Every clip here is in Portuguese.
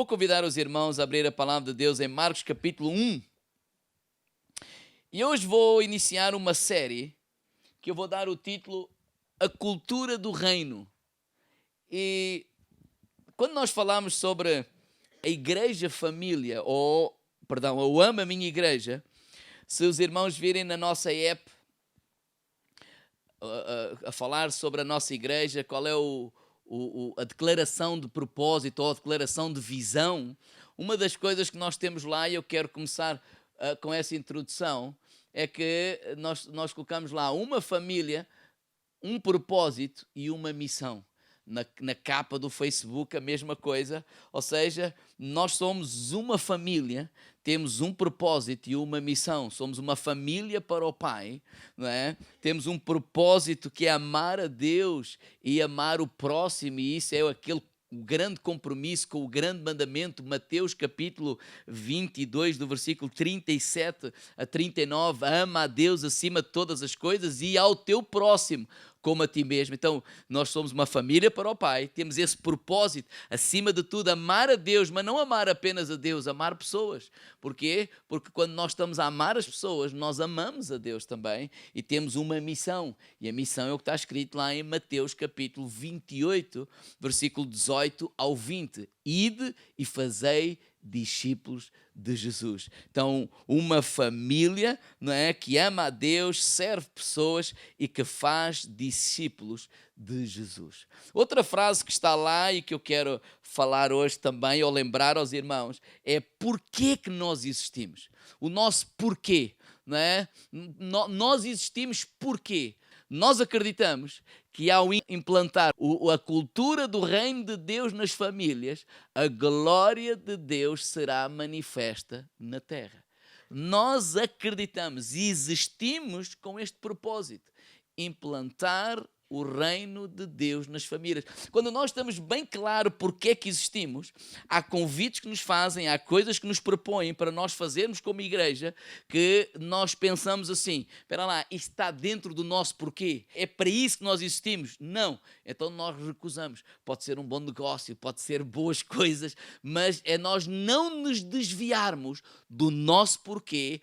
Vou convidar os irmãos a abrir a palavra de Deus em Marcos capítulo 1. E hoje vou iniciar uma série que eu vou dar o título A Cultura do Reino. E quando nós falamos sobre a igreja família, eu amo a minha igreja, se os irmãos virem na nossa app a falar sobre a nossa igreja, qual é a declaração de propósito ou a declaração de visão, uma das coisas que nós temos lá, e eu quero começar com essa introdução, é que nós colocamos lá uma família, um propósito e uma missão. Na capa do Facebook a mesma coisa, ou seja, nós somos uma família, temos um propósito e uma missão, somos uma família para o Pai, não é? Temos um propósito que é amar a Deus e amar o próximo, e isso é aquele grande compromisso com o grande mandamento, Mateus capítulo 22, do versículo 37 a 39, ama a Deus acima de todas as coisas e ao teu próximo como a ti mesmo. Então, nós somos uma família para o Pai, temos esse propósito, acima de tudo, amar a Deus, mas não amar apenas a Deus, amar pessoas. Porquê? Porque quando nós estamos a amar as pessoas, nós amamos a Deus também e temos uma missão. E a missão é o que está escrito lá em Mateus capítulo 28, versículo 18 ao 20. Ide e fazei discípulos de Jesus. Então, uma família, não é, que ama a Deus, serve pessoas e que faz discípulos de Jesus. Outra frase que está lá e que eu quero falar hoje também, ou lembrar aos irmãos, é porquê que nós existimos. O nosso porquê, não é? Nós existimos porquê? Nós acreditamos que ao implantar a cultura do reino de Deus nas famílias, a glória de Deus será manifesta na terra. Nós acreditamos e existimos com este propósito, implantar o reino de Deus nas famílias. Quando nós estamos bem claro porque é que existimos, há convites que nos fazem, há coisas que nos propõem para nós fazermos como igreja, que nós pensamos assim, espera lá, isto está dentro do nosso porquê, é para isso que nós existimos? Não, então nós recusamos. Pode ser um bom negócio, pode ser boas coisas, mas é nós não nos desviarmos do nosso porquê,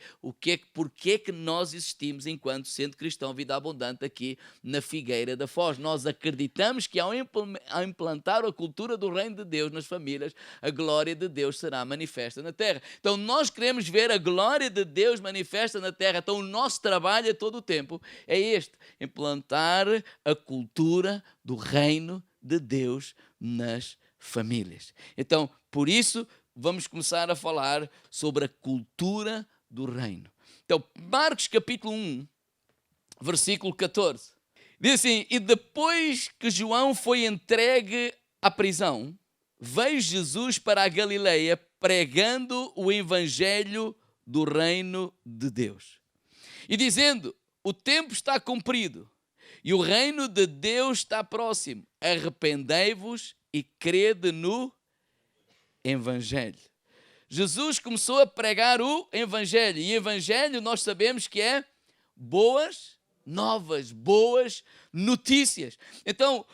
porquê que nós existimos enquanto sendo cristão, vida abundante aqui na Figueira da Foz. Nós acreditamos que ao implantar a cultura do reino de Deus nas famílias, a glória de Deus será manifesta na terra. Então nós queremos ver a glória de Deus manifesta na terra. Então o nosso trabalho a todo o tempo é este, implantar a cultura do reino de Deus nas famílias. Então, por isso, vamos começar a falar sobre a cultura do reino. Então, Marcos capítulo 1, versículo 14. Diz assim, e depois que João foi entregue à prisão, veio Jesus para a Galileia pregando o evangelho do reino de Deus. E dizendo, o tempo está cumprido e o reino de Deus está próximo. Arrependei-vos e crede no evangelho. Jesus começou a pregar o evangelho. E evangelho nós sabemos que é boas novas, boas notícias. Então,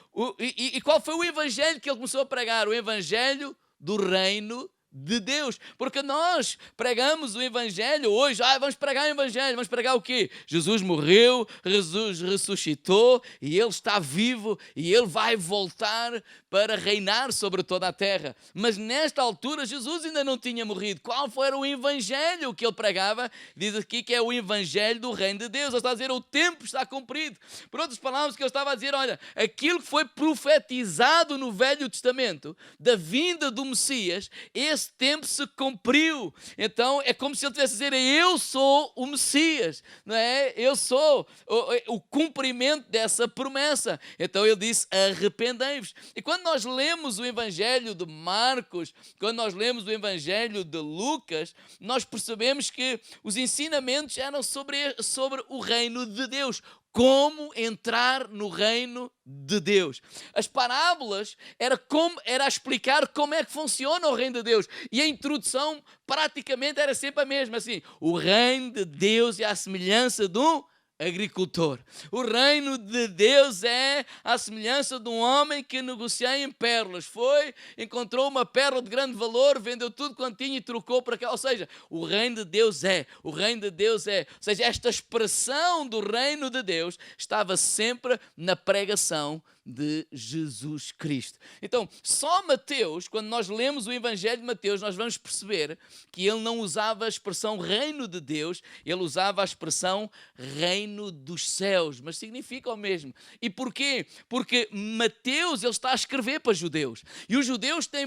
qual foi o evangelho que ele começou a pregar? O evangelho do reino de Deus, porque nós pregamos o evangelho hoje, vamos pregar o evangelho, vamos pregar o quê? Jesus morreu, Jesus ressuscitou e ele está vivo e ele vai voltar para reinar sobre toda a terra. Mas nesta altura Jesus ainda não tinha morrido. Qual foi o evangelho que ele pregava? Diz aqui que é o evangelho do reino de Deus. Ele está a dizer, o tempo está cumprido. Por outras palavras, que ele estava a dizer, olha, aquilo que foi profetizado no Velho Testamento, da vinda do Messias, esse tempo se cumpriu. Então é como se ele estivesse a dizer, eu sou o Messias, não é? Eu sou o cumprimento dessa promessa. Então ele disse, arrependei-vos. E quando nós lemos o evangelho de Marcos, quando nós lemos o evangelho de Lucas, nós percebemos que os ensinamentos eram sobre o reino de Deus. Como entrar no reino de Deus. As parábolas era a explicar como é que funciona o reino de Deus. E a introdução praticamente era sempre a mesma. Assim, o reino de Deus é a semelhança de um agricultor. O reino de Deus é a semelhança de um homem que negocia em pérolas. Foi, encontrou uma pérola de grande valor, vendeu tudo quanto tinha e trocou por aquela. Ou seja, o reino de Deus é. O reino de Deus é. Ou seja, esta expressão do reino de Deus estava sempre na pregação de Jesus Cristo. Então, só Mateus, quando nós lemos o Evangelho de Mateus, nós vamos perceber que ele não usava a expressão reino de Deus, ele usava a expressão reino dos céus, mas significa o mesmo. E porquê? Porque Mateus, ele está a escrever para judeus. E os judeus têm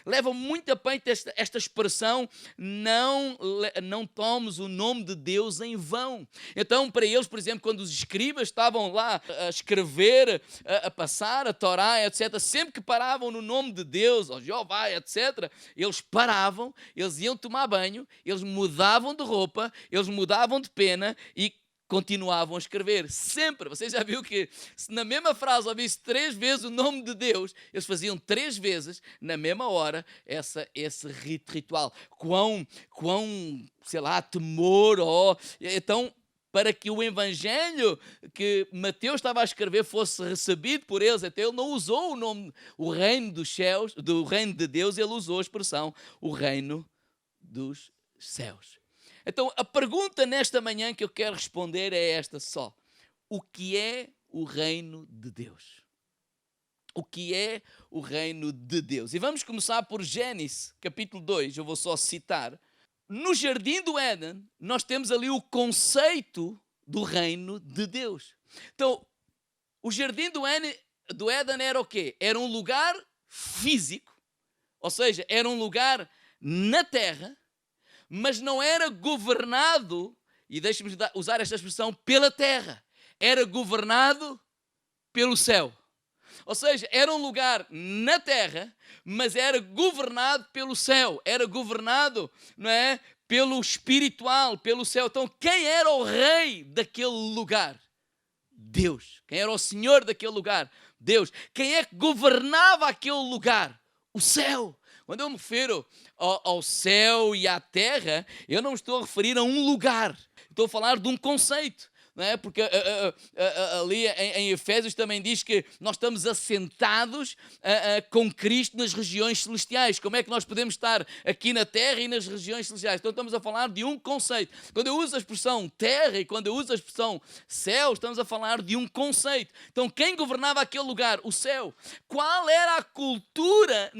levam muito a peito esta expressão, não tomes o nome de Deus em vão. Então, para eles, por exemplo, quando os escribas estavam lá a escrever, a passar a Torá, etc., sempre que paravam no nome de Deus, ou Jeová, etc., eles paravam, eles iam tomar banho, eles mudavam de roupa, eles mudavam de pena e continuavam a escrever. Sempre. Você já viu que se na mesma frase ouvisse 3 vezes o nome de Deus, eles faziam 3 vezes, na mesma hora, esse ritual. Quão, sei lá, temor, então, para que o Evangelho que Mateus estava a escrever fosse recebido por eles, até ele não usou o nome, o reino dos céus, do reino de Deus, ele usou a expressão, o reino dos céus. Então, a pergunta nesta manhã que eu quero responder é esta só. O que é o reino de Deus? O que é o reino de Deus? E vamos começar por Gênesis, capítulo 2, eu vou só citar. No Jardim do Éden, nós temos ali o conceito do reino de Deus. Então, o Jardim do Éden era o quê? Era um lugar físico, ou seja, era um lugar na terra, mas não era governado, e deixe-me usar esta expressão, pela terra. Era governado pelo céu. Ou seja, era um lugar na terra, mas era governado pelo céu. Era governado, não é, pelo espiritual, pelo céu. Então, quem era o rei daquele lugar? Deus. Quem era o senhor daquele lugar? Deus. Quem é que governava aquele lugar? O céu. Quando eu me refiro ao céu e à terra, eu não me estou a referir a um lugar. Estou a falar de um conceito. Não é? Porque ali em Efésios também diz que nós estamos assentados com Cristo nas regiões celestiais. Como é que nós podemos estar aqui na terra e nas regiões celestiais? Então estamos a falar de um conceito. Quando eu uso a expressão terra e quando eu uso a expressão céu, estamos a falar de um conceito. Então quem governava aquele lugar? O céu. Qual era a cultura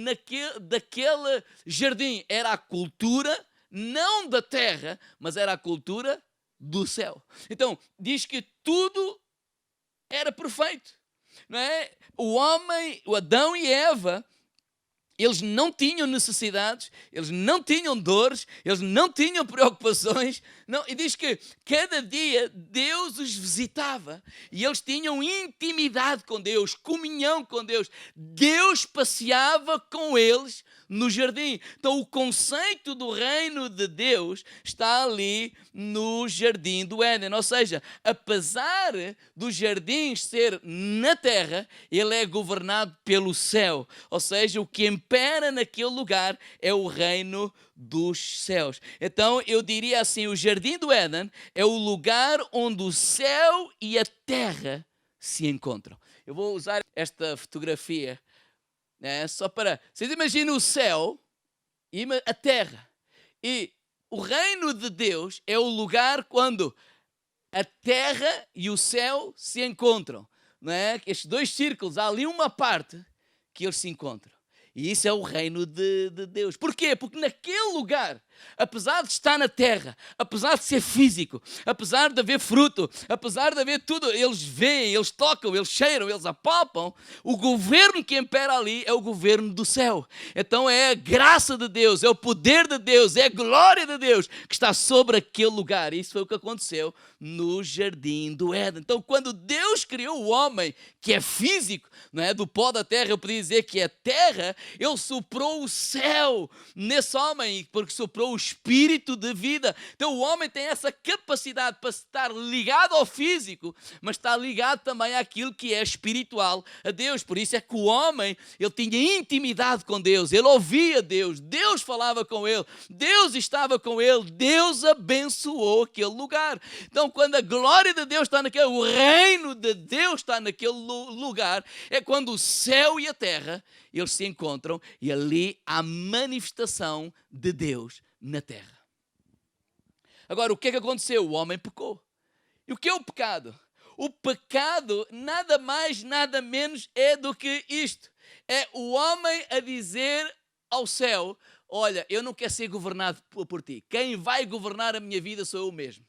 daquele jardim? Era a cultura não da terra, mas era a cultura do céu. Então, diz que tudo era perfeito, não é? O homem, o Adão e Eva, eles não tinham necessidades, eles não tinham dores, eles não tinham preocupações, não, e diz que cada dia Deus os visitava e eles tinham intimidade com Deus, comunhão com Deus. Deus passeava com eles no jardim. Então o conceito do reino de Deus está ali no Jardim do Éden. Ou seja, apesar do jardim ser na terra, ele é governado pelo céu. Ou seja, o que impera naquele lugar é o reino dos céus. Então eu diria assim, o Jardim do Éden é o lugar onde o céu e a terra se encontram. Eu vou usar esta fotografia, só para... Vocês imaginam o céu e a terra. E o reino de Deus é o lugar quando a terra e o céu se encontram. Não é? Estes 2 círculos, há ali uma parte que eles se encontram. E isso é o reino de Deus. Porquê? Porque naquele lugar, apesar de estar na terra, apesar de ser físico, apesar de haver fruto, apesar de haver tudo, eles veem, eles tocam, eles cheiram, eles apalpam, o governo que impera ali é o governo do céu. Então é a graça de Deus, é o poder de Deus, é a glória de Deus que está sobre aquele lugar. Isso foi o que aconteceu no Jardim do Éden. Então quando Deus criou o homem, que é físico, não é? Do pó da terra, eu podia dizer que é terra, ele soprou o céu nesse homem, porque soprou sou o espírito de vida. Então o homem tem essa capacidade para estar ligado ao físico, mas está ligado também àquilo que é espiritual, a Deus. Por isso é que o homem, ele tinha intimidade com Deus, ele ouvia Deus, Deus falava com ele, Deus estava com ele, Deus abençoou aquele lugar. Então quando a glória de Deus está naquele, o reino de Deus está naquele lugar, é quando o céu e a terra, eles se encontram e ali há manifestação de Deus na terra. Agora, o que é que aconteceu? O homem pecou. E o que é o pecado? O pecado nada mais, nada menos é do que isto. É o homem a dizer ao céu, olha, eu não quero ser governado por ti. Quem vai governar a minha vida sou eu mesmo.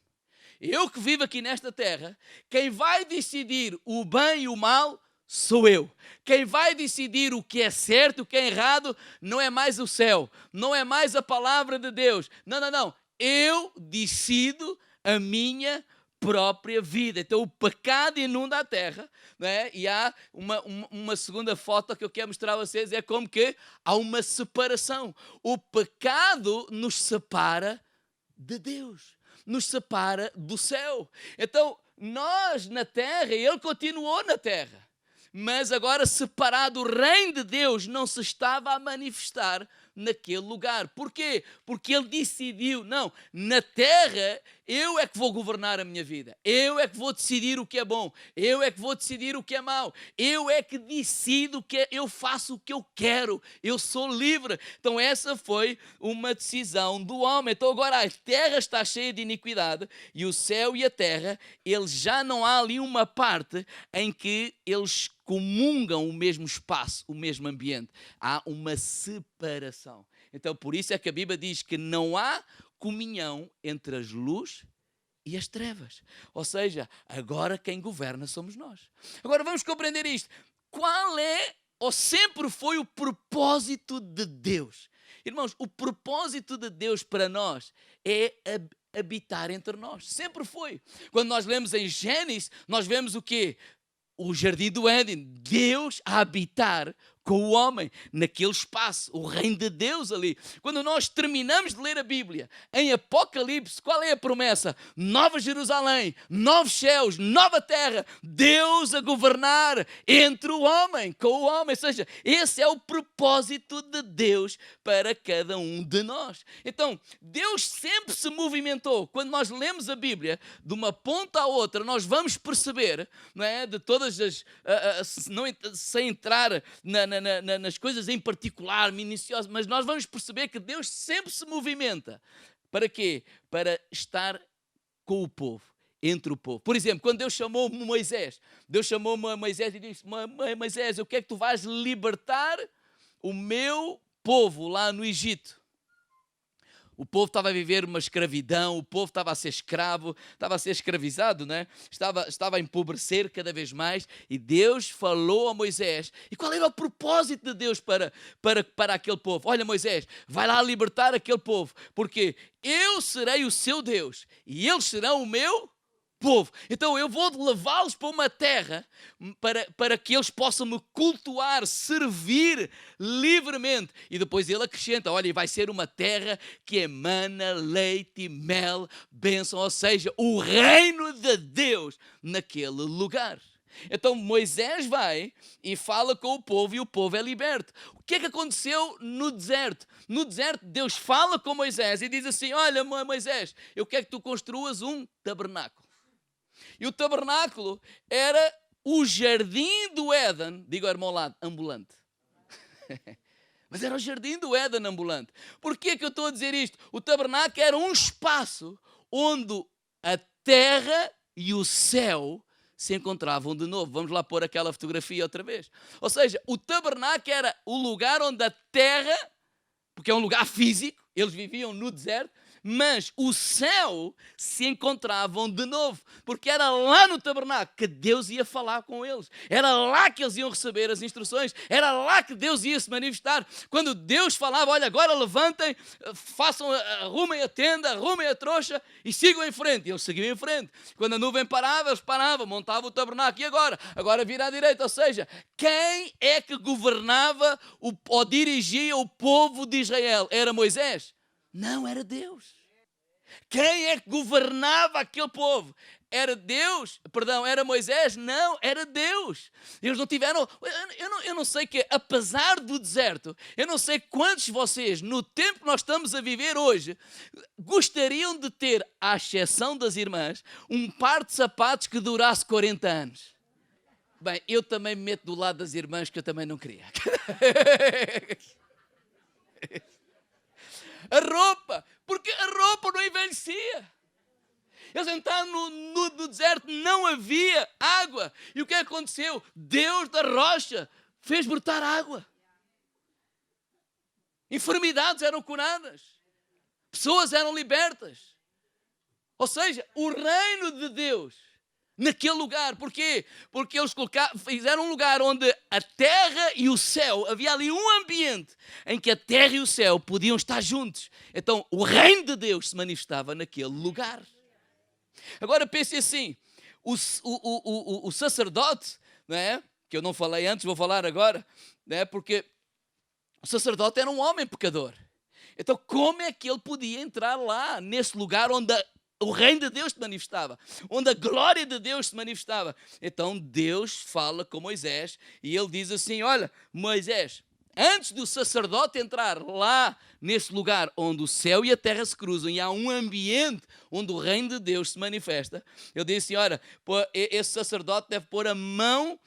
Eu que vivo aqui nesta terra, quem vai decidir o bem e o mal sou eu. Quem vai decidir o que é certo e o que é errado não é mais o céu, não é mais a palavra de Deus. Não. Eu decido a minha própria vida. Então o pecado inunda a terra, não é? E há uma segunda foto que eu quero mostrar a vocês, é como que há uma separação. O pecado nos separa de Deus, nos separa do céu. Então nós na terra, ele continuou na terra, mas agora separado, o reino de Deus não se estava a manifestar naquele lugar. Porquê? Porque ele decidiu, não, na terra eu é que vou governar a minha vida, eu é que vou decidir o que é bom, eu é que vou decidir o que é mau, eu é que decido, eu faço o que eu quero, eu sou livre. Então essa foi uma decisão do homem. Então agora a terra está cheia de iniquidade e o céu e a terra, eles já não há ali uma parte em que eles comungam o mesmo espaço, o mesmo ambiente. Há uma separação. Então por isso é que a Bíblia diz que não há comunhão entre as luzes e as trevas. Ou seja, agora quem governa somos nós. Agora vamos compreender isto. Qual é, ou sempre foi, o propósito de Deus? Irmãos, o propósito de Deus para nós é habitar entre nós. Sempre foi. Quando nós lemos em Gênesis, nós vemos o quê? O jardim do Éden, Deus a habitar com o homem, naquele espaço, o reino de Deus ali. Quando nós terminamos de ler a Bíblia, em Apocalipse, qual é a promessa? Nova Jerusalém, novos céus, nova terra, Deus a governar entre o homem, com o homem. Ou seja, esse é o propósito de Deus para cada um de nós. Então, Deus sempre se movimentou. Quando nós lemos a Bíblia, de uma ponta à outra, nós vamos perceber, não é, de todas as... sem entrar nas coisas em particular, minuciosas, mas nós vamos perceber que Deus sempre se movimenta. Para quê? Para estar com o povo, entre o povo. Por exemplo, quando Deus chamou Moisés, Deus chamou Moisés e disse: Moisés, eu quero que tu vais libertar o meu povo lá no Egito. O povo estava a viver uma escravidão, o povo estava a ser escravo, estava a ser escravizado, né? Estava a empobrecer cada vez mais, e Deus falou a Moisés. E qual era o propósito de Deus para aquele povo? Olha, Moisés, vai lá libertar aquele povo, porque eu serei o seu Deus e eles serão o meu povo. Então eu vou levá-los para uma terra para que eles possam me cultuar, servir livremente. E depois ele acrescenta, olha, vai ser uma terra que emana leite e mel, bênção, ou seja, o reino de Deus naquele lugar. Então Moisés vai e fala com o povo e o povo é liberto. O que é que aconteceu no deserto? No deserto Deus fala com Moisés e diz assim: olha, Moisés, eu quero que tu construas um tabernáculo. E o tabernáculo era o jardim do Éden, digo ao irmão ao lado, ambulante. Mas era o jardim do Éden ambulante. Porquê que eu estou a dizer isto? O tabernáculo era um espaço onde a terra e o céu se encontravam de novo. Vamos lá pôr aquela fotografia outra vez. Ou seja, o tabernáculo era o lugar onde a terra, porque é um lugar físico, eles viviam no deserto, mas o céu se encontravam de novo, porque era lá no tabernáculo que Deus ia falar com eles, era lá que eles iam receber as instruções, era lá que Deus ia se manifestar. Quando Deus falava, olha, agora levantem, arrumem a tenda, arrumem a trouxa e sigam em frente, e eles seguiam em frente. Quando a nuvem parava, eles paravam, montavam o tabernáculo. E agora vira à direita. Ou seja, quem é que governava ou dirigia o povo de Israel? Era Moisés? Não, era Deus. Quem é que governava aquele povo? Era Deus? Perdão, era Moisés? Não, era Deus. Eles não tiveram... Eu não sei que, apesar do deserto, eu não sei quantos de vocês, no tempo que nós estamos a viver hoje, gostariam de ter, à exceção das irmãs, um par de sapatos que durasse 40 anos. Bem, eu também me meto do lado das irmãs, que eu também não queria. A roupa, porque a roupa não envelhecia. Eles entraram no deserto, não havia água. E o que aconteceu? Deus da rocha fez brotar água. Enfermidades eram curadas. Pessoas eram libertas. Ou seja, o reino de Deus naquele lugar. Porquê? Porque eles fizeram um lugar onde a terra e o céu, havia ali um ambiente em que a terra e o céu podiam estar juntos. Então, o reino de Deus se manifestava naquele lugar. Agora pense assim, o sacerdote, não é? Que eu não falei antes, vou falar agora, não é? Porque o sacerdote era um homem pecador. Então, como é que ele podia entrar lá, nesse lugar onde o reino de Deus se manifestava, onde a glória de Deus se manifestava? Então Deus fala com Moisés e ele diz assim: olha, Moisés, antes do sacerdote entrar lá nesse lugar onde o céu e a terra se cruzam e há um ambiente onde o reino de Deus se manifesta, eu disse: olha, esse sacerdote deve pôr a mão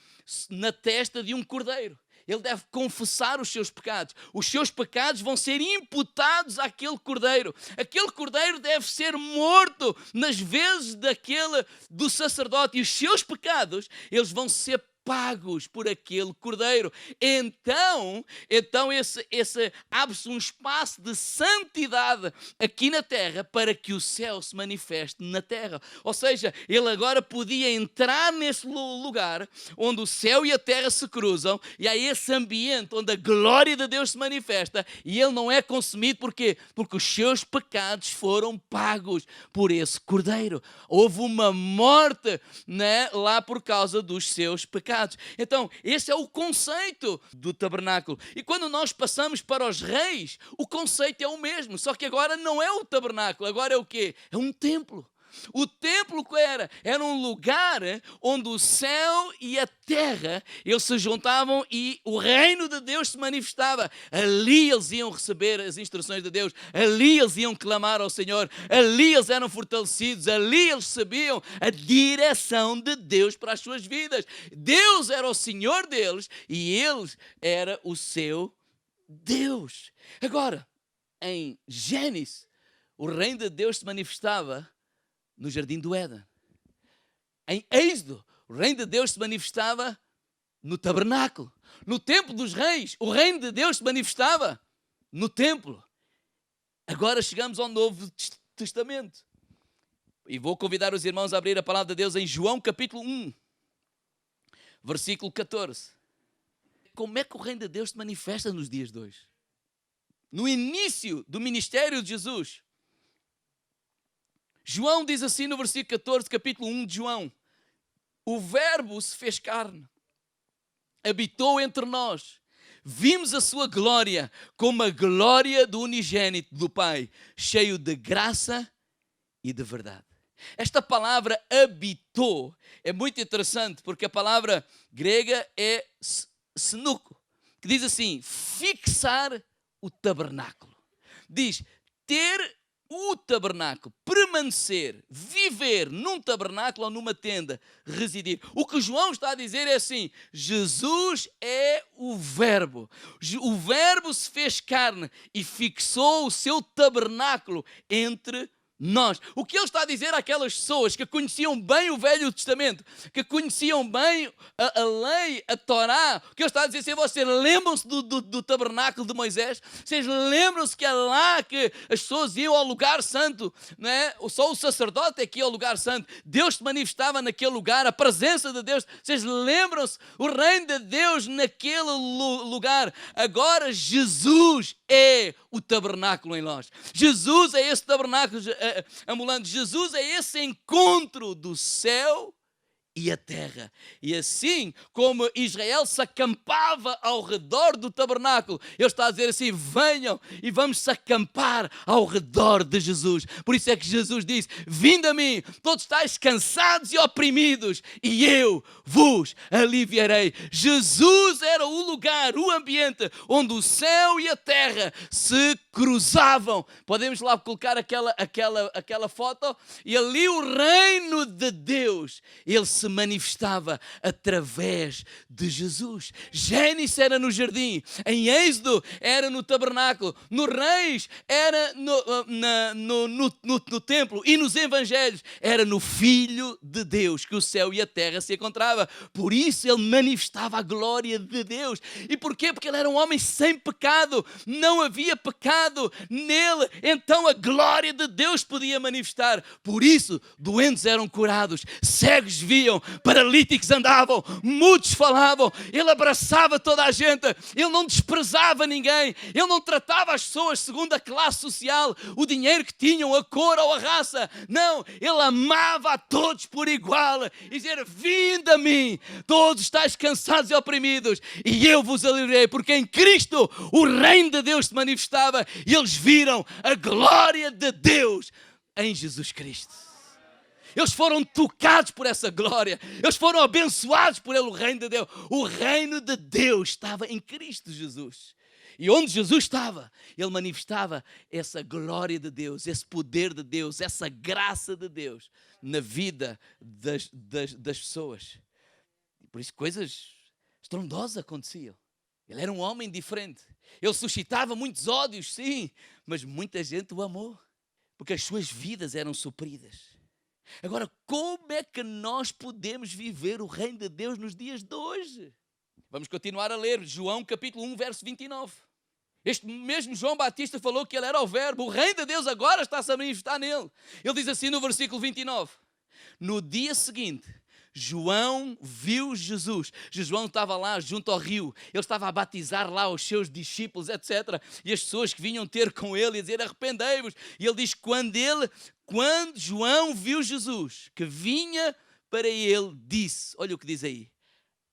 na testa de um cordeiro. Ele deve confessar os seus pecados. Os seus pecados vão ser imputados àquele cordeiro. Aquele cordeiro deve ser morto nas vezes do sacerdote. E os seus pecados, eles vão ser pagos por aquele cordeiro. Então abre-se um espaço de santidade aqui na terra para que o céu se manifeste na terra. Ou seja, ele agora podia entrar nesse lugar onde o céu e a terra se cruzam e há esse ambiente onde a glória de Deus se manifesta e ele não é consumido. Porquê? Porque os seus pecados foram pagos por esse cordeiro. Houve uma morte, né, lá por causa dos seus pecados. Então, esse é o conceito do tabernáculo. E quando nós passamos para os reis, o conceito é o mesmo, só que agora não é o tabernáculo, agora é o quê? É um templo. O templo que era um lugar onde o céu e a terra eles se juntavam e o reino de Deus se manifestava. Ali eles iam receber as instruções de Deus, ali eles iam clamar ao Senhor, ali eles eram fortalecidos, ali eles sabiam a direção de Deus para as suas vidas. Deus era o Senhor deles e eles era o seu Deus. Agora, em Gênesis, o reino de Deus se manifestava no jardim do Éden. Em Êxodo, o reino de Deus se manifestava no tabernáculo. No templo dos reis, o reino de Deus se manifestava no templo. Agora chegamos ao Novo Testamento. E vou convidar os irmãos a abrir a palavra de Deus em João capítulo 1, versículo 14. Como é que o reino de Deus se manifesta nos dias de hoje? No início do ministério de Jesus, João diz assim no versículo 14, capítulo 1 de João: o verbo se fez carne, habitou entre nós, vimos a sua glória como a glória do unigênito do Pai, cheio de graça e de verdade. Esta palavra habitou é muito interessante porque a palavra grega é senuco, que diz assim: fixar o tabernáculo. Diz ter o tabernáculo, permanecer, viver num tabernáculo ou numa tenda, residir. O que João está a dizer é assim: Jesus é o verbo se fez carne e fixou o seu tabernáculo entre nós. O que ele está a dizer àquelas pessoas que conheciam bem o Velho Testamento, que conheciam bem a lei, a Torá, o que ele está a dizer assim: vocês lembram-se do tabernáculo de Moisés? Vocês lembram-se que é lá que as pessoas iam ao lugar santo, não é? Só o sacerdote é que ia ao lugar santo. Deus se manifestava naquele lugar, a presença de Deus. Vocês lembram-se? O reino de Deus naquele lugar. Agora Jesus é o tabernáculo em nós. Jesus é esse tabernáculo ambulante. Jesus é esse encontro do céu e a terra. E assim como Israel se acampava ao redor do tabernáculo, ele está a dizer assim: venham e vamos se acampar ao redor de Jesus. Por isso é que Jesus disse: vinde a mim, todos estáis cansados e oprimidos, e eu vos aliviarei. Jesus era o lugar, o ambiente onde o céu e a terra se cruzavam. Podemos lá colocar aquela foto, e ali o reino de Deus, ele se manifestava através de Jesus. Gênesis era no jardim, em Êxodo era no tabernáculo, no Reis era no templo, e nos Evangelhos era no Filho de Deus que o céu e a terra se encontravam. Por isso ele manifestava a glória de Deus. E porquê? Porque ele era um homem sem pecado, não havia pecado nele, então a glória de Deus podia manifestar. Por isso doentes eram curados, cegos viam, paralíticos andavam, mudos falavam. Ele abraçava toda a gente, ele não desprezava ninguém, ele não tratava as pessoas segundo a classe social, o dinheiro que tinham, a cor ou a raça. Não, ele amava a todos por igual e dizia: vinde a mim, todos estáis cansados e oprimidos, e eu vos aliviarei. Porque em Cristo o reino de Deus se manifestava e eles viram a glória de Deus em Jesus Cristo. Eles foram tocados por essa glória. Eles foram abençoados por ele, o reino de Deus. O reino de Deus estava em Cristo Jesus. E onde Jesus estava, ele manifestava essa glória de Deus, esse poder de Deus, essa graça de Deus na vida das pessoas. E por isso coisas estrondosas aconteciam. Ele era um homem diferente. Ele suscitava muitos ódios, sim, mas muita gente o amou, porque as suas vidas eram supridas. Agora, como é que nós podemos viver o reino de Deus nos dias de hoje? Vamos continuar a ler João capítulo 1, verso 29. Este mesmo João Batista falou que ele era o verbo. O reino de Deus agora está-se a manifestar nele. Ele diz assim no versículo 29. No dia seguinte, João viu Jesus. João estava lá junto ao rio. Ele estava a batizar lá os seus discípulos, etc. E as pessoas que vinham ter com ele e dizer: arrependei-vos. E ele diz: quando João viu Jesus que vinha para ele, disse, olha o que diz aí: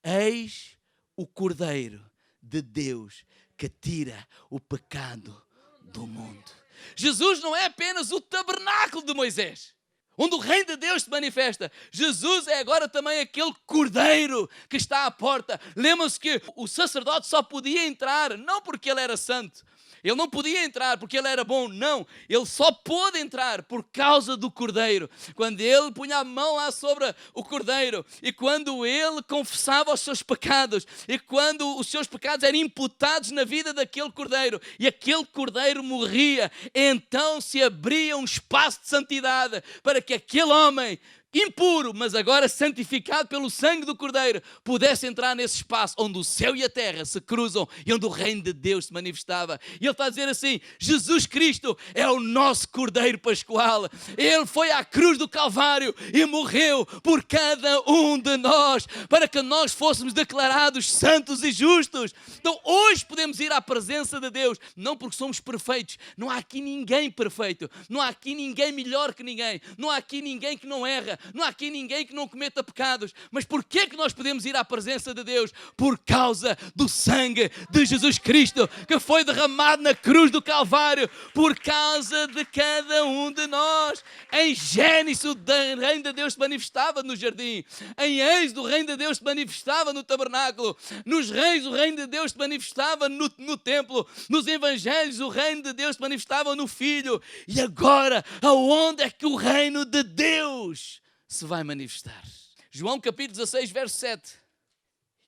eis o Cordeiro de Deus que tira o pecado do mundo. Jesus não é apenas o tabernáculo de Moisés, onde o reino de Deus se manifesta. Jesus é agora também aquele Cordeiro que está à porta. Lembram-se que o sacerdote só podia entrar, não porque ele era santo. Ele não podia entrar porque ele era bom, não. Ele só pôde entrar por causa do Cordeiro. Quando ele punha a mão lá sobre o Cordeiro, e quando ele confessava os seus pecados, e quando os seus pecados eram imputados na vida daquele Cordeiro, e aquele Cordeiro morria, então se abria um espaço de santidade para que aquele homem impuro, mas agora santificado pelo sangue do Cordeiro, pudesse entrar nesse espaço onde o céu e a terra se cruzam e onde o reino de Deus se manifestava. E ele está a dizer assim: Jesus Cristo é o nosso Cordeiro Pascual. Ele foi à cruz do Calvário e morreu por cada um de nós, para que nós fôssemos declarados santos e justos. Então hoje podemos ir à presença de Deus, não porque somos perfeitos. Não há aqui ninguém perfeito, não há aqui ninguém melhor que ninguém, não há aqui ninguém que não erra, não há aqui ninguém que não cometa pecados. Mas porquê que nós podemos ir à presença de Deus? Por causa do sangue de Jesus Cristo, que foi derramado na cruz do Calvário, por causa de cada um de nós. Em Gênesis, o reino de Deus se manifestava no jardim. Em Êxodo, o reino de Deus se manifestava no tabernáculo. Nos Reis, o reino de Deus se manifestava no templo. Nos Evangelhos, o reino de Deus se manifestava no Filho. E agora, aonde é que o reino de Deus se vai manifestar? João capítulo 16, verso 7.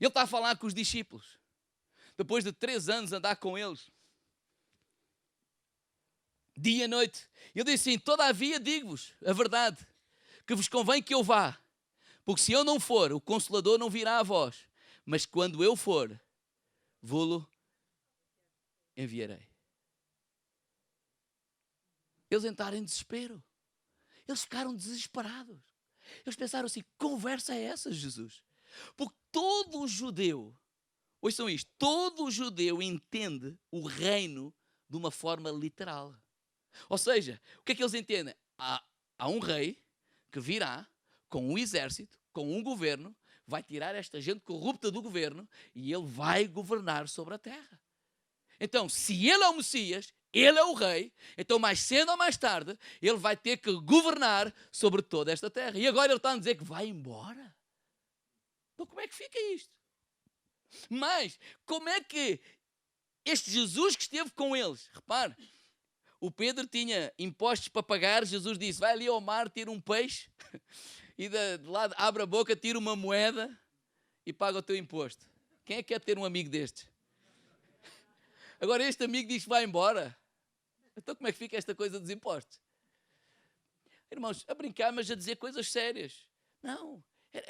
Ele está a falar com os discípulos, depois de 3 anos andar com eles, dia e noite. Ele disse assim: todavia digo-vos a verdade, que vos convém que eu vá, porque se eu não for, o Consolador não virá a vós, mas quando eu for, vô-lo enviarei. Eles entraram em desespero. Eles ficaram desesperados. Eles pensaram assim: que conversa é essa, Jesus? Porque todo judeu, ouçam isto, todo judeu entende o reino de uma forma literal. Ou seja, o que é que eles entendem? Há um rei que virá com um exército, com um governo, vai tirar esta gente corrupta do governo e ele vai governar sobre a terra. Então, se ele é o Messias, ele é o rei, então mais cedo ou mais tarde, ele vai ter que governar sobre toda esta terra. E agora ele está a dizer que vai embora. Então como é que fica isto? Mas, como é que este Jesus que esteve com eles, repare, o Pedro tinha impostos para pagar, Jesus disse, vai ali ao mar, tira um peixe, e de lado abre a boca, tira uma moeda e paga o teu imposto. Quem é que quer ter um amigo destes? Agora este amigo diz que vai embora. Então como é que fica esta coisa dos impostos? Irmãos, a brincar, mas a dizer coisas sérias. Não,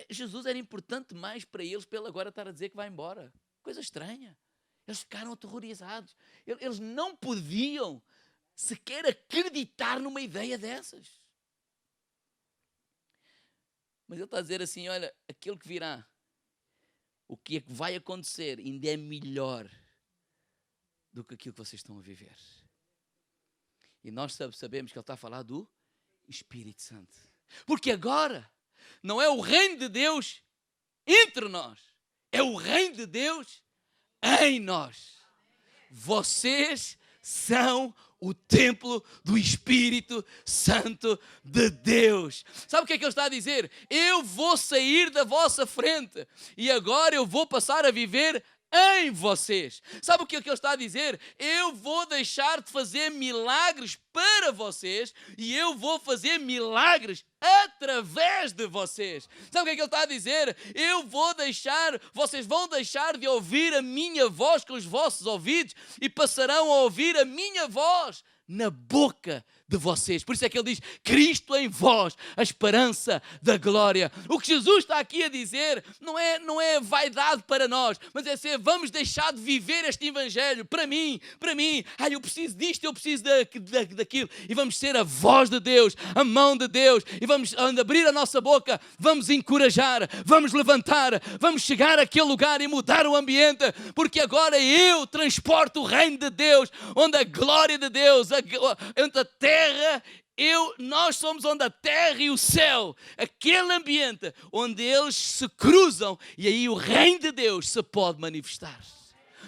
Jesus era importante mais para eles pelo agora estar a dizer que vai embora. Coisa estranha. Eles ficaram aterrorizados. Eles não podiam sequer acreditar numa ideia dessas. Mas ele está a dizer assim, olha, aquilo que virá, o que é que vai acontecer ainda é melhor do que aquilo que vocês estão a viver. E nós sabemos que ele está a falar do Espírito Santo. Porque agora não é o reino de Deus entre nós, é o reino de Deus em nós. Vocês são o templo do Espírito Santo de Deus. Sabe o que é que ele está a dizer? Eu vou sair da vossa frente e agora eu vou passar a viver em vocês. Sabe o que é que ele está a dizer? Eu vou deixar de fazer milagres para vocês e eu vou fazer milagres através de vocês. Sabe o que é que ele está a dizer? Vocês vão deixar de ouvir a minha voz com os vossos ouvidos e passarão a ouvir a minha voz na boca de vocês. Por isso é que ele diz, Cristo em vós, a esperança da glória. O que Jesus está aqui a dizer não é vaidade para nós, mas é ser, vamos deixar de viver este evangelho para mim, eu preciso disto, eu preciso daquilo, e vamos ser a voz de Deus, a mão de Deus, e vamos abrir a nossa boca, vamos encorajar, vamos levantar, vamos chegar àquele lugar e mudar o ambiente, porque agora eu transporto o reino de Deus, onde a glória de Deus, onde a terra, nós somos onde a terra e o céu, aquele ambiente onde eles se cruzam e aí o reino de Deus se pode manifestar.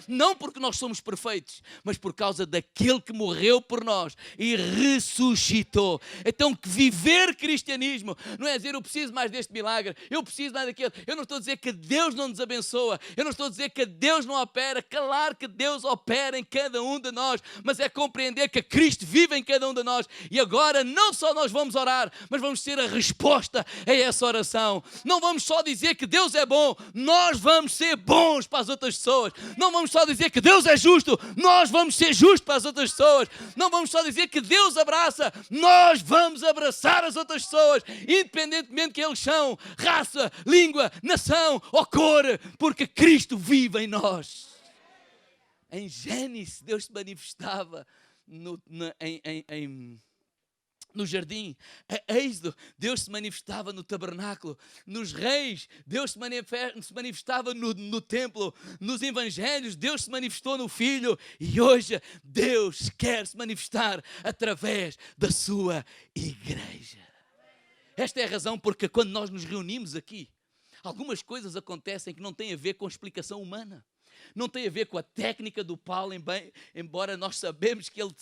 Não porque nós somos perfeitos, mas por causa daquele que morreu por nós e ressuscitou. Então, que viver cristianismo não é dizer eu preciso mais deste milagre, eu preciso mais daquele. Eu não estou a dizer que Deus não nos abençoa, eu não estou a dizer que Deus não opera. Claro que Deus opera em cada um de nós, mas é compreender que Cristo vive em cada um de nós e agora não só nós vamos orar, mas vamos ter a resposta a essa oração. Não vamos só dizer que Deus é bom, nós vamos ser bons para as outras pessoas. Não vamos só dizer que Deus é justo, nós vamos ser justos para as outras pessoas. Não vamos só dizer que Deus abraça, nós vamos abraçar as outras pessoas, independentemente que eles são, raça, língua, nação ou cor, porque Cristo vive em nós. Em Gênesis, Deus se manifestava no jardim. A Êxodo, Deus se manifestava no tabernáculo. Nos reis, Deus se manifestava no templo. Nos evangelhos, Deus se manifestou no Filho. E hoje, Deus quer se manifestar através da sua igreja. Esta é a razão porque quando nós nos reunimos aqui, algumas coisas acontecem que não têm a ver com explicação humana. Não tem a ver com a técnica do Paulo, embora nós sabemos que ele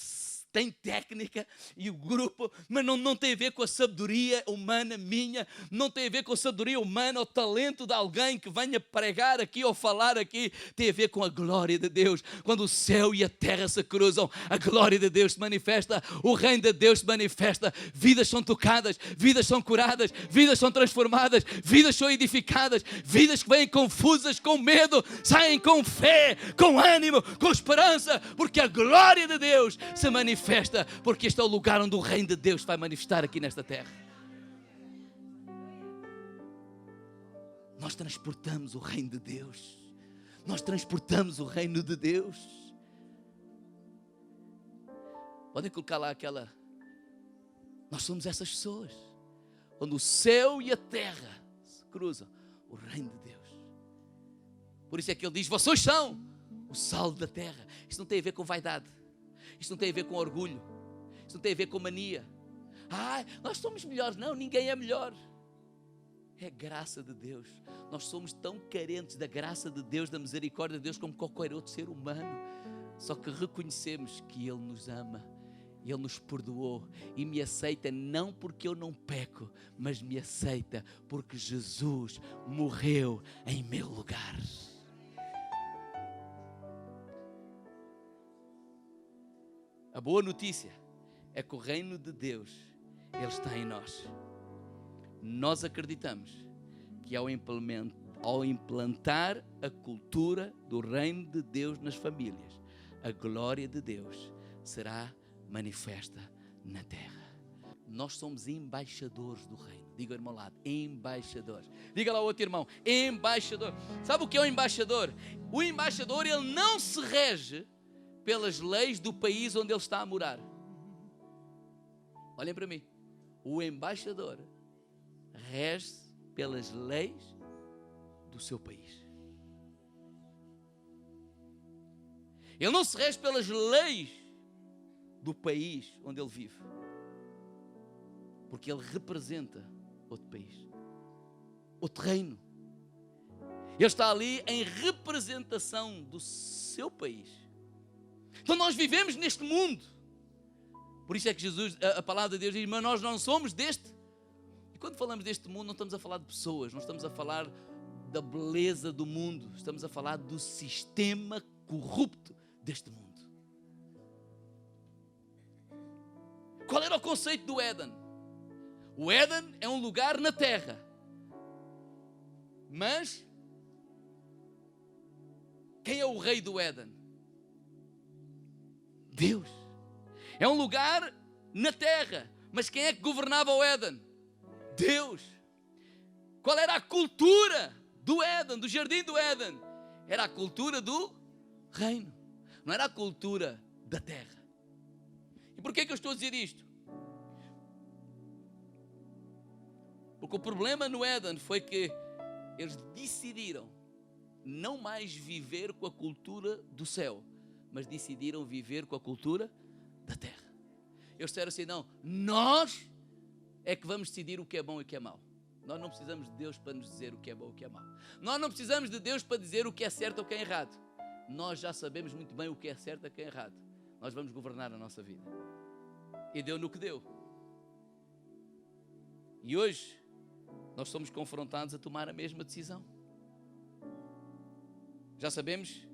tem técnica e o grupo, mas não tem a ver com a sabedoria humana minha, não tem a ver com a sabedoria humana, o talento de alguém que venha pregar aqui ou falar aqui, tem a ver com a glória de Deus. Quando o céu e a terra se cruzam, a glória de Deus se manifesta, o reino de Deus se manifesta, vidas são tocadas, vidas são curadas, vidas são transformadas, vidas são edificadas, vidas que vêm confusas, com medo, saem com fé, com ânimo, com esperança, porque a glória de Deus se manifesta, porque este é o lugar onde o reino de Deus vai manifestar aqui nesta terra. Nós transportamos o reino de Deus. Nós transportamos o reino de Deus. Podem colocar lá aquela... Nós somos essas pessoas, onde o céu e a terra se cruzam, o reino de Deus. Por isso é que ele diz, vocês são o sal da terra. Isto não tem a ver com vaidade. Isto não tem a ver com orgulho. Isto não tem a ver com mania. Nós somos melhores. Não, ninguém é melhor. É a graça de Deus. Nós somos tão carentes da graça de Deus, da misericórdia de Deus, como qualquer outro ser humano. Só que reconhecemos que Ele nos ama, Ele nos perdoou e me aceita não porque eu não peco, mas me aceita porque Jesus morreu em meu lugar. A boa notícia é que o reino de Deus, Ele está em nós. Nós acreditamos que ao implantar a cultura do reino de Deus nas famílias, a glória de Deus será manifesta na terra. Nós somos embaixadores do reino. Diga ao irmão ao lado, embaixadores. Diga lá ao outro irmão, embaixador. Sabe o que é o embaixador? O embaixador, ele não se rege pelas leis do país onde ele está a morar. Olhem para mim. O embaixador rege-se pelas leis do seu país. Ele não se rege pelas leis do país onde ele vive, porque ele representa outro país, outro reino. Ele está ali em representação do seu país. Então nós vivemos neste mundo. Por isso é que Jesus, a palavra de Deus diz, mas nós não somos deste. E quando falamos deste mundo, não estamos a falar de pessoas, não estamos a falar da beleza do mundo, estamos a falar do sistema corrupto deste mundo. Qual era o conceito do Éden? O Éden é um lugar na terra, mas quem é o rei do Éden? Deus. É um lugar na terra, mas quem é que governava o Éden? Deus. Qual era a cultura do Éden, do jardim do Éden? Era a cultura do reino, não era a cultura da terra. E porquê que eu estou a dizer isto? Porque o problema no Éden foi que eles decidiram não mais viver com a cultura do céu, mas decidiram viver com a cultura da terra. Eles disseram assim, não, nós é que vamos decidir o que é bom e o que é mau. Nós não precisamos de Deus para nos dizer o que é bom e o que é mau. Nós não precisamos de Deus para dizer o que é certo ou o que é errado. Nós já sabemos muito bem o que é certo e o que é errado. Nós vamos governar a nossa vida. E deu no que deu. E hoje nós somos confrontados a tomar a mesma decisão. Já sabemos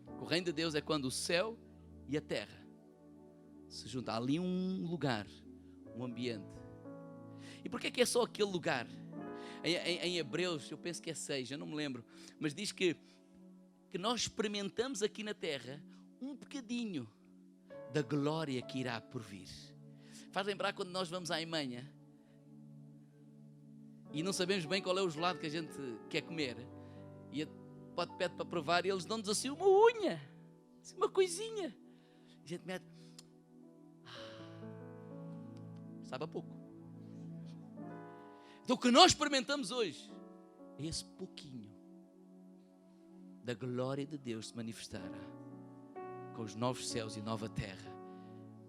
que o reino de Deus é quando o céu e a terra se juntam. Há ali um lugar, um ambiente. E porquê que é só aquele lugar? Em Hebreus, eu penso que é 6, eu não me lembro, mas diz que nós experimentamos aqui na terra um bocadinho da glória que irá por vir. Faz lembrar quando nós vamos à Imanha e não sabemos bem qual é o gelado que a gente quer comer e pede para provar e eles dão-nos assim uma unha, assim uma coisinha. A gente mete, sabe a pouco. Então o que nós experimentamos hoje é esse pouquinho da glória de Deus se manifestará com os novos céus e nova terra,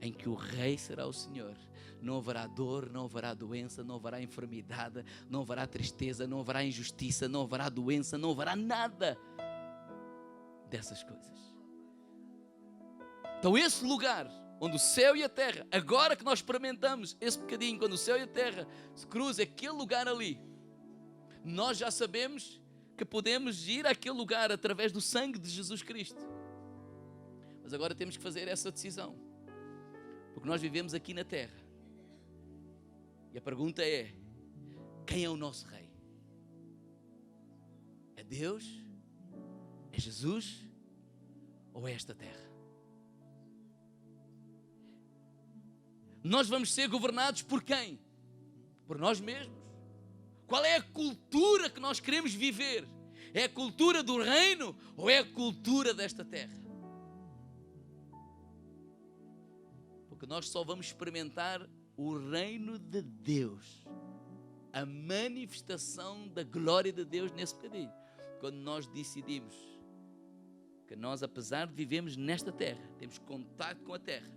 em que o Rei será o Senhor. Não haverá dor, não haverá doença, não haverá enfermidade, não haverá tristeza, não haverá injustiça, não haverá doença, não haverá nada dessas coisas. Então esse lugar onde o céu e a terra, agora que nós experimentamos esse bocadinho, quando o céu e a terra se cruzam, aquele lugar ali, nós já sabemos que podemos ir àquele lugar através do sangue de Jesus Cristo. Mas agora temos que fazer essa decisão, porque nós vivemos aqui na terra. E a pergunta é, quem é o nosso Rei? É Deus? É Jesus? Ou é esta terra? Nós vamos ser governados por quem? Por nós mesmos. Qual é a cultura que nós queremos viver? É a cultura do reino ou é a cultura desta terra? Porque nós só vamos experimentar o reino de Deus, a manifestação da glória de Deus nesse bocadinho, quando nós decidimos que nós, apesar de vivermos nesta terra, temos contato com a terra,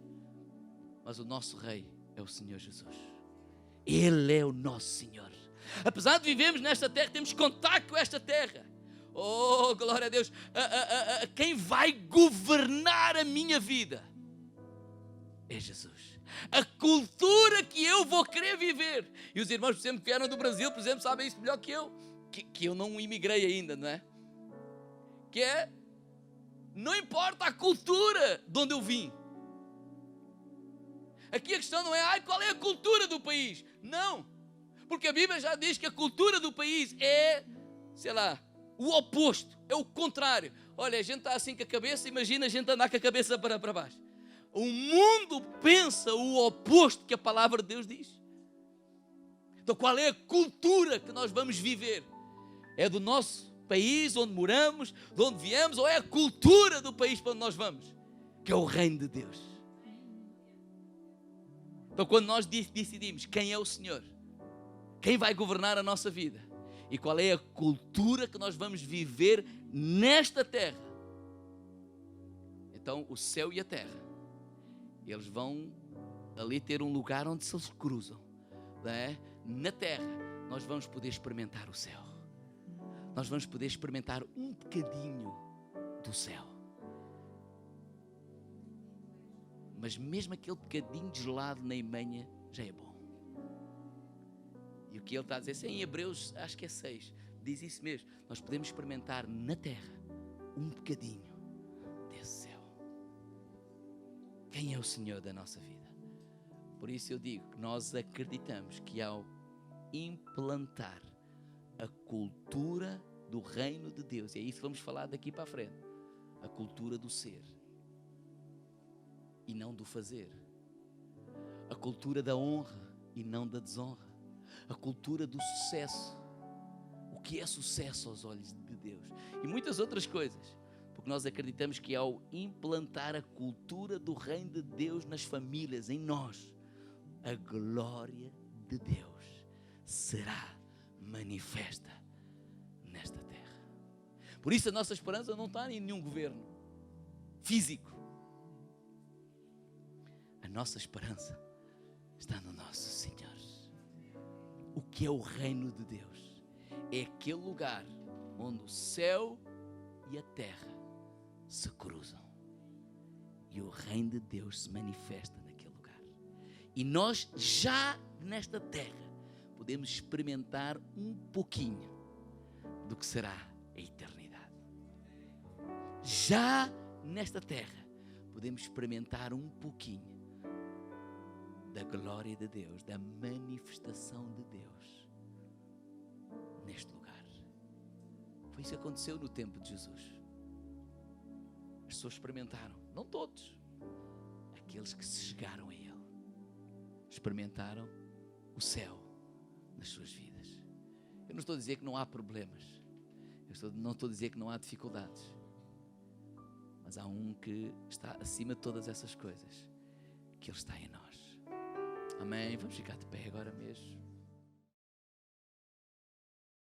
mas o nosso Rei é o Senhor Jesus. Ele é o nosso Senhor. Apesar de vivermos nesta terra, temos contato com esta terra. Oh, glória a Deus. Quem vai governar a minha vida é Jesus. A cultura que eu vou querer viver. E os irmãos, por exemplo, que vieram do Brasil, por exemplo, sabem isso melhor que eu. Que eu não imigrei ainda, não é? Que é, não importa a cultura de onde eu vim. Aqui a questão não é, qual é a cultura do país? Não. Porque a Bíblia já diz que a cultura do país é, sei lá, o oposto, é o contrário. Olha, a gente está assim com a cabeça, imagina a gente andar com a cabeça para baixo. O mundo pensa o oposto que a palavra de Deus diz. Então qual é a cultura que nós vamos viver? É do nosso país, onde moramos, de onde viemos, ou é a cultura do país para onde nós vamos? Que é o reino de Deus. Então quando nós decidimos quem é o Senhor, quem vai governar a nossa vida e qual é a cultura que nós vamos viver nesta terra, então o céu e a terra, eles vão ali ter um lugar onde se cruzam, não é? Na terra nós vamos poder experimentar o céu, nós vamos poder experimentar um bocadinho do céu, mas mesmo aquele bocadinho de gelado na manhã já é bom. E o que ele está a dizer, em Hebreus, acho que é 6, diz isso mesmo. Nós podemos experimentar na terra um bocadinho desse céu. Quem é o Senhor da nossa vida? Por isso eu digo que nós acreditamos que ao implantar a cultura do reino de Deus, e é isso que vamos falar daqui para a frente, a cultura do ser e não do fazer, a cultura da honra e não da desonra, a cultura do sucesso, o que é sucesso aos olhos de Deus e muitas outras coisas, porque nós acreditamos que ao implantar a cultura do reino de Deus nas famílias, em nós, a glória de Deus será manifesta nesta terra. Por isso a nossa esperança não está em nenhum governo físico, a nossa esperança está no nosso Senhor. O que é o reino de Deus? É aquele lugar onde o céu e a terra se cruzam e o reino de Deus se manifesta naquele lugar. E nós já nesta terra podemos experimentar um pouquinho do que será a eternidade. Já nesta terra podemos experimentar um pouquinho da glória de Deus, da manifestação de Deus neste lugar. Foi isso que aconteceu no tempo de Jesus. As pessoas experimentaram, não todos, aqueles que se chegaram a Ele, experimentaram o céu nas suas vidas. Eu não estou a dizer que não há problemas, não estou a dizer que não há dificuldades, mas há um que está acima de todas essas coisas, que Ele está em nós. Amém? Vamos ficar de pé agora mesmo.